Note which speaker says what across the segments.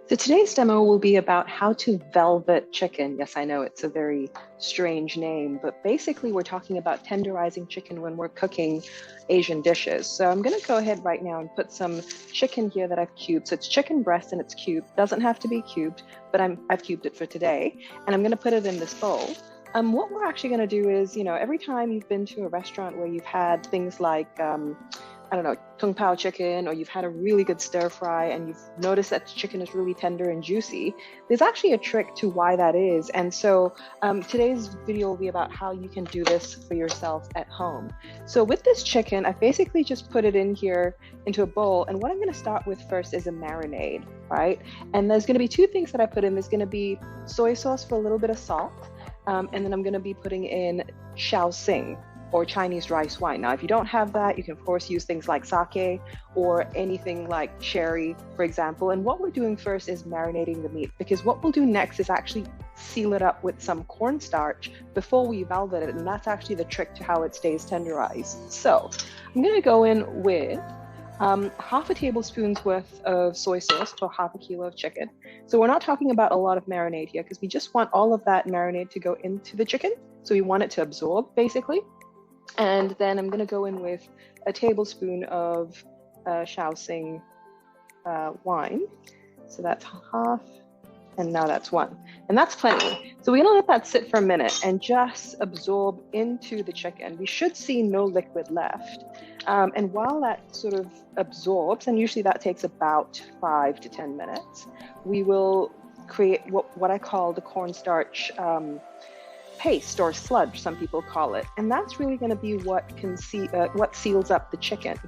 Speaker 1: So today's demo will be about how to velvet chicken. Yes, I know it's a very strange name, but basically we're talking about tenderizing chicken when we're cooking Asian dishes. So I'm going to go ahead right now and put some chicken here that I've cubed. So it's chicken breast and it's cubed. Doesn't have to be cubed, but I've cubed it for today. And I'm going to put it in this bowl. What we're actually going to do is, every time you've been to a restaurant where you've had things like I don't know, kung pao chicken, or you've had a really good stir fry and you've noticed that the chicken is really tender and juicy, there's actually a trick to why that is. And so today's video will be about how you can do this for yourself at home. So with this chicken, I've basically just put it in here into a bowl. And what I'm going to start with first is a marinade, right? And there's going to be two things that I put in. There's going to be soy sauce for a little bit of salt. And then I'm going to be putting in shaoxing, or Chinese rice wine. Now, if you don't have that, you can of course use things like sake or anything like sherry, for example. And what we're doing first is marinating the meat, because what we'll do next is actually seal it up with some cornstarch before we velvet it. And that's actually the trick to how it stays tenderized. So I'm going to go in with half a tablespoon's worth of soy sauce for half a kilo of chicken. So we're not talking about a lot of marinade here because we just want all of that marinade to go into the chicken. So we want it to absorb basically. And then I'm going to go in with a tablespoon of shaoxing wine. So that's half, and now that's one. And that's plenty. So we're going to let that sit for a minute and just absorb into the chicken. We should see no liquid left. And while that sort of absorbs, and usually that takes about 5 to 10 minutes, we will create what I call the cornstarch paste, or sludge, some people call it. And that's really going to be what seals up the chicken.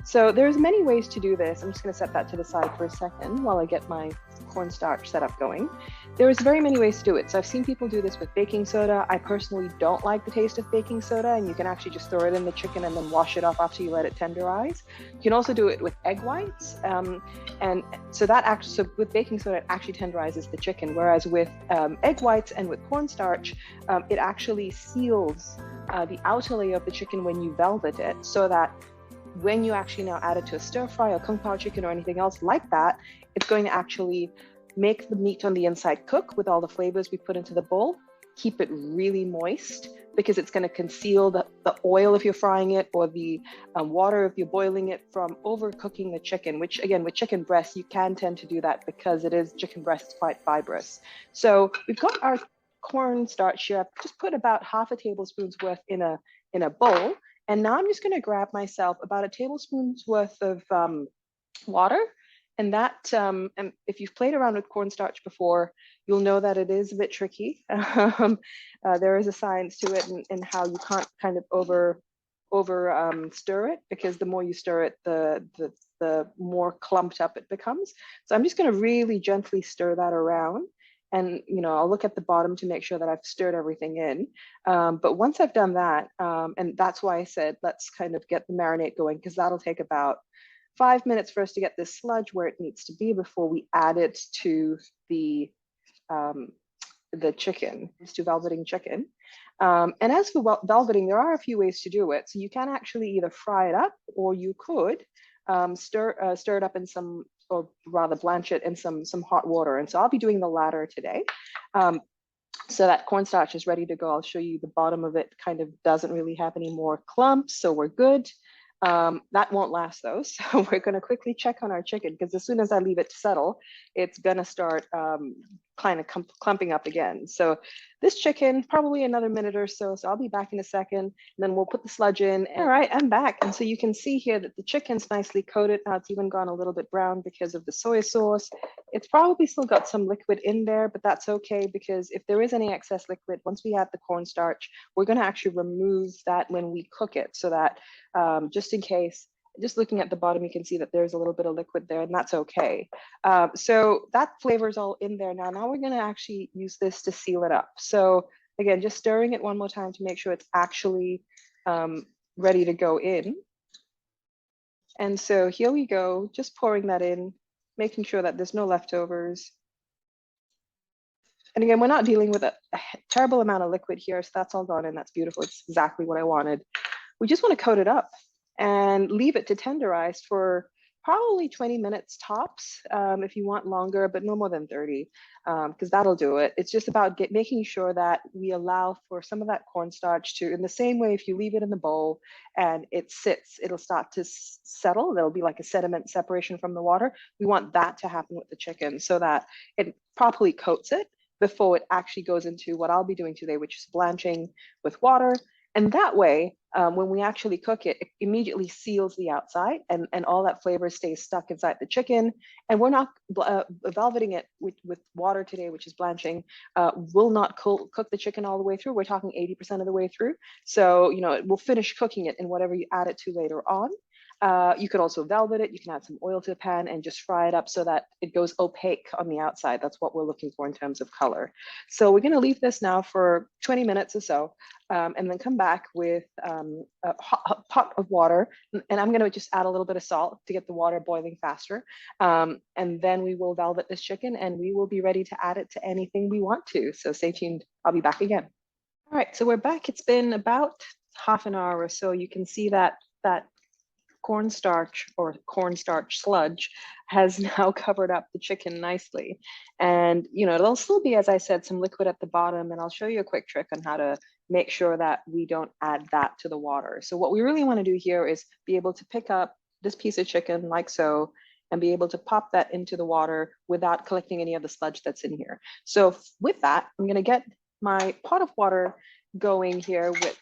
Speaker 1: So there's many ways to do this. I'm just going to set that to the side for a second while I get my cornstarch setup going. There's very many ways to do it. So I've seen people do this with baking soda. I personally don't like the taste of baking soda, and you can actually just throw it in the chicken and then wash it off after you let it tenderize. You can also do it with egg whites, and so with baking soda it actually tenderizes the chicken, whereas with egg whites and with cornstarch it actually seals the outer layer of the chicken when you velvet it, so that when you actually now add it to a stir fry or kung pao chicken or anything else like that, it's going to actually make the meat on the inside cook with all the flavors we put into the bowl, keep it really moist because it's going to conceal the oil if you're frying it, or the water if you're boiling it, from overcooking the chicken, which again, with chicken breast, you can tend to do that because chicken breast is quite fibrous. So we've got our cornstarch here. I've just put about half a tablespoon's worth in a bowl. And now I'm just going to grab myself about a tablespoon's worth of water. And that, and if you've played around with cornstarch before, you'll know that it is a bit tricky. There is a science to it, and how you can't kind of over stir it, because the more you stir it, the more clumped up it becomes. So I'm just going to really gently stir that around. And I'll look at the bottom to make sure that I've stirred everything in. But once I've done that, and that's why I said let's kind of get the marinade going, because that'll take about 5 minutes for us to get this sludge where it needs to be before we add it to the chicken, to velveting chicken. And as for velveting, there are a few ways to do it. So you can actually either fry it up, or you could stir it up in some, or rather blanch it in some hot water. And so I'll be doing the latter today. So that cornstarch is ready to go. I'll show you the bottom of it kind of doesn't really have any more clumps, so we're good. That won't last though. So we're going to quickly check on our chicken, because as soon as I leave it to settle, it's going to start kind of clumping up again. So this chicken, probably another minute or so. So I'll be back in a second, and then we'll put the sludge in. All right, I'm back. And so you can see here that the chicken's nicely coated. Now it's even gone a little bit brown because of the soy sauce. It's probably still got some liquid in there, but that's okay, because if there is any excess liquid, once we add the cornstarch, we're going to actually remove that when we cook it, so that just in case, just looking at the bottom, you can see that there's a little bit of liquid there, and that's okay. So that flavor is all in there now. Now we're going to actually use this to seal it up. So again, just stirring it one more time to make sure it's actually ready to go in. And so here we go, just pouring that in, making sure that there's no leftovers. And again, we're not dealing with a terrible amount of liquid here, so that's all gone in. That's beautiful. It's exactly what I wanted. We just want to coat it up and leave it to tenderize for probably 20 minutes tops if you want longer, but no more than 30, because that'll do it. It's just about making sure that we allow for some of that cornstarch to, in the same way, if you leave it in the bowl and it sits, it'll start to settle. There'll be like a sediment separation from the water. We want that to happen with the chicken so that it properly coats it before it actually goes into what I'll be doing today, which is blanching with water. And that way, when we actually cook it, it immediately seals the outside and all that flavor stays stuck inside the chicken. And we're not velveting it with water today, which is blanching. Will not cook the chicken all the way through. We're talking 80% of the way through. So, you know, we'll finish cooking it in whatever you add it to later on. You could also velvet it. You can add some oil to the pan and just fry it up so that it goes opaque on the outside. That's what we're looking for in terms of color. So we're going to leave this now for 20 minutes or so, and then come back with a pot of water. And I'm going to just add a little bit of salt to get the water boiling faster. And then we will velvet this chicken and we will be ready to add it to anything we want to. So stay tuned. I'll be back again. All right, so we're back. It's been about half an hour or so. You can see that cornstarch or cornstarch sludge has now covered up the chicken nicely. And, you know, there'll still be, as I said, some liquid at the bottom, and I'll show you a quick trick on how to make sure that we don't add that to the water. So what we really want to do here is be able to pick up this piece of chicken like so, and be able to pop that into the water without collecting any of the sludge that's in here. So with that, I'm going to get my pot of water going here with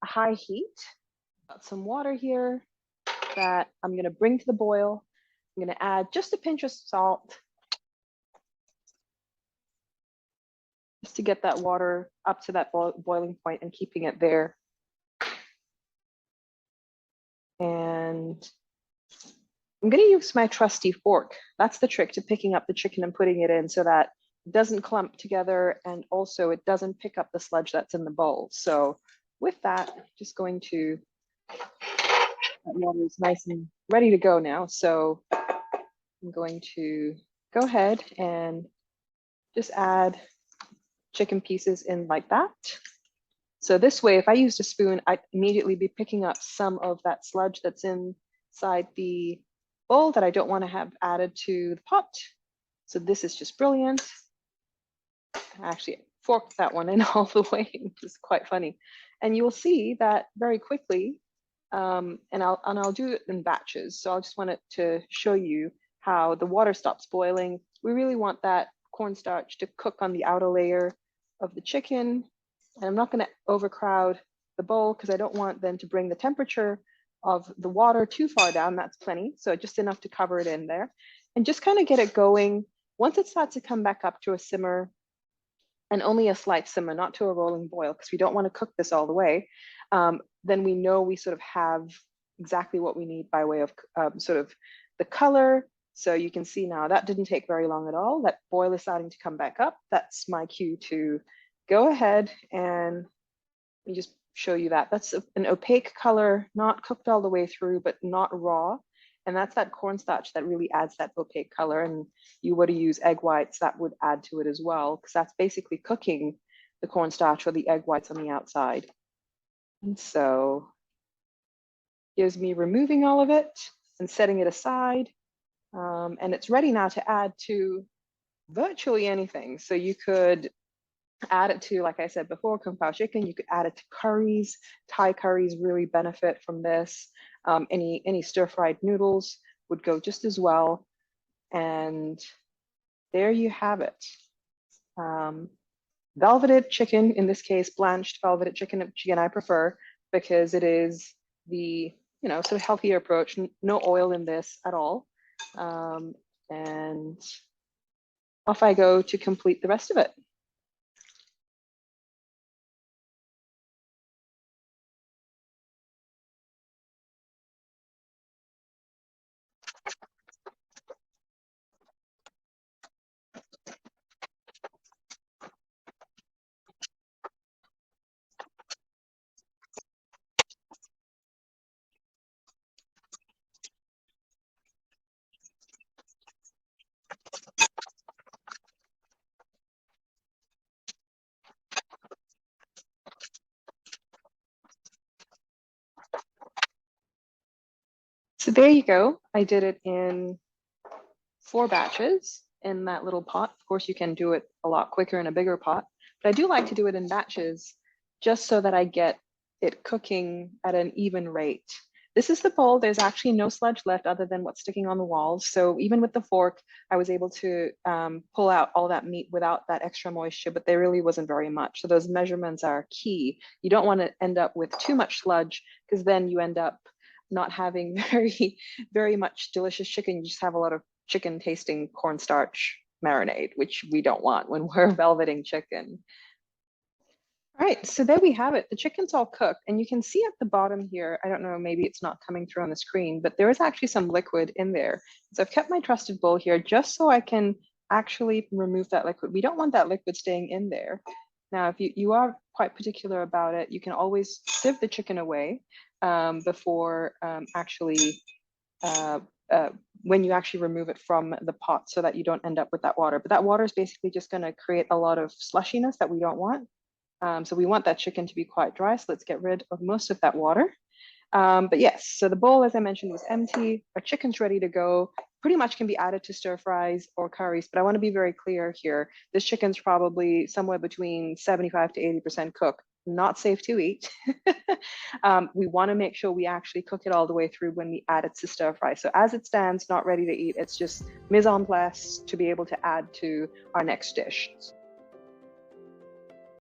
Speaker 1: high heat. Got some water here that I'm going to bring to the boil. I'm going to add just a pinch of salt just to get that water up to that boiling point and keeping it there. And I'm going to use my trusty fork. That's the trick to picking up the chicken and putting it in so that it doesn't clump together and also it doesn't pick up the sludge that's in the bowl. So with that, just going to, that water is nice and ready to go now. So I'm going to go ahead and just add chicken pieces in like that. So this way, if I used a spoon, I'd immediately be picking up some of that sludge that's inside the bowl that I don't want to have added to the pot. So this is just brilliant. I actually forked that one in all the way, which is quite funny. And you will see that very quickly, and I'll do it in batches. So I just wanted to show you how the water stops boiling. We really want that cornstarch to cook on the outer layer of the chicken. And I'm not going to overcrowd the bowl because I don't want then to bring the temperature of the water too far down. That's plenty. So just enough to cover it in there and just kind of get it going. Once it starts to come back up to a simmer, and only a slight simmer, not to a rolling boil, because we don't want to cook this all the way, then we know we sort of have exactly what we need by way of sort of the color. So you can see now that didn't take very long at all. That boil is starting to come back up. That's my cue to go ahead and let me just show you that. That's an opaque color, not cooked all the way through, but not raw. And that's that cornstarch that really adds that opaque color. And you were to use egg whites, that would add to it as well, because that's basically cooking the cornstarch or the egg whites on the outside. And so here's me removing all of it and setting it aside. And it's ready now to add to virtually anything. So you could add it to, like I said before, kung pao chicken. You could add it to curries. Thai curries really benefit from this. Any stir-fried noodles would go just as well. And there you have it. Velveted chicken, in this case, blanched velveted chicken I prefer because it is the, you know, sort of healthier approach. No oil in this at all. And off I go to complete the rest of it. So there you go. I did it in 4 batches in that little pot. Of course, you can do it a lot quicker in a bigger pot, but I do like to do it in batches just so that I get it cooking at an even rate. This is the bowl. There's actually no sludge left other than what's sticking on the walls. So even with the fork, I was able to pull out all that meat without that extra moisture, but there really wasn't very much. So those measurements are key. You don't want to end up with too much sludge because then you end up not having very much delicious chicken. You just have a lot of chicken tasting cornstarch marinade, which we don't want when we're velveting chicken. All right, so there we have it. The chicken's all cooked, and you can see at the bottom here, I don't know, maybe it's not coming through on the screen, but there is actually some liquid in there. So I've kept my trusted bowl here just so I can actually remove that liquid. We don't want that liquid staying in there. Now, if you are quite particular about it, you can always sieve the chicken away before actually uh, uh, when you actually remove it from the pot so that you don't end up with that water. But that water is basically just going to create a lot of slushiness that we don't want. So we want that chicken to be quite dry. So let's get rid of most of that water. But yes, so the bowl, as I mentioned, was empty. Our chicken's ready to go. Pretty much can be added to stir fries or curries, but I want to be very clear here. This chicken's probably somewhere between 75 to 80% cooked. Not safe to eat. We want to make sure we actually cook it all the way through when we add it to stir fry. So as it stands, not ready to eat, it's just mise en place to be able to add to our next dish.